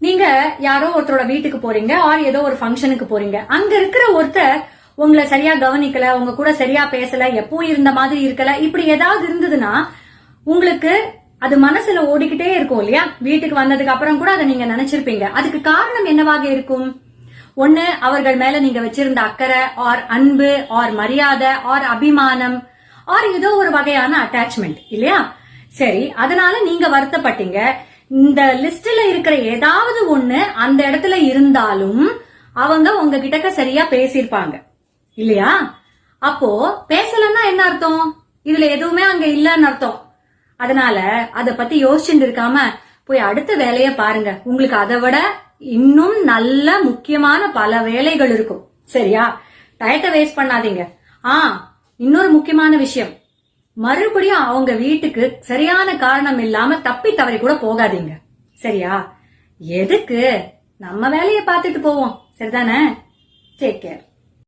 நீங்க யாரோ ஒருத்தரோட வீட்டுக்கு போறீங்க ஆர் ஏதோ ஒரு ஃபங்க்ஷனுக்கு போறீங்க. அங்க இருக்கிற ஒருத்தர் உங்களை சரியா கவனிக்கல, உங்க கூட சரியா பேசல, எப்பவும் இருந்த மாதிரி இருக்கல, இப்படி ஏதாவது இருந்ததுன்னா உங்களுக்கு அது மனசுல ஓடிக்கிட்டே இருக்கும் இல்லையா? வீட்டுக்கு வந்ததுக்கு அப்புறம் கூட அதை நீங்க நினைச்சிருப்பீங்க. அதுக்கு காரணம் என்னவாக இருக்கும்? ஒண்ணு, அவர்கள் மேல நீங்க வச்சிருந்த அக்கறை ஆர் அன்பு ஆர் மரியாதை ஆர் அபிமானம் ஆர் ஏதோ ஒரு வகையான அட்டாச்மெண்ட் இல்லையா? சரி, அதனால நீங்க வருத்தப்பட்டீங்க. இந்த லிஸ்ட்ல இருக்கிற ஏதாவது ஒண்ணு அந்த இடத்துல இருந்தாலும் அவங்க உங்ககிட்ட சரியா பேசியிருப்பாங்க இல்லையா? அப்போ பேசலன்னா என்ன அர்த்தம்? இதுல எதுவுமே அங்க இல்லன்னு அர்த்தம். அதனால அத பத்தி யோசிச்சுட்டு இருக்காம போய் அடுத்த வேலைய பாருங்க. உங்களுக்கு அதை விட இன்னும் நல்ல முக்கியமான பல வேலைகள் இருக்கும். சரியா? டயத்தை வேஸ்ட் பண்ணாதீங்க. இன்னொரு முக்கியமான விஷயம், மறுபடியும் அவங்க வீட்டுக்கு சரியான காரணம் இல்லாம தப்பி தவறி கூட போகாதீங்க. சரியா? எதுக்கு? நம்ம வேலையை பார்த்துட்டு போவோம். சரிதானே? Take care.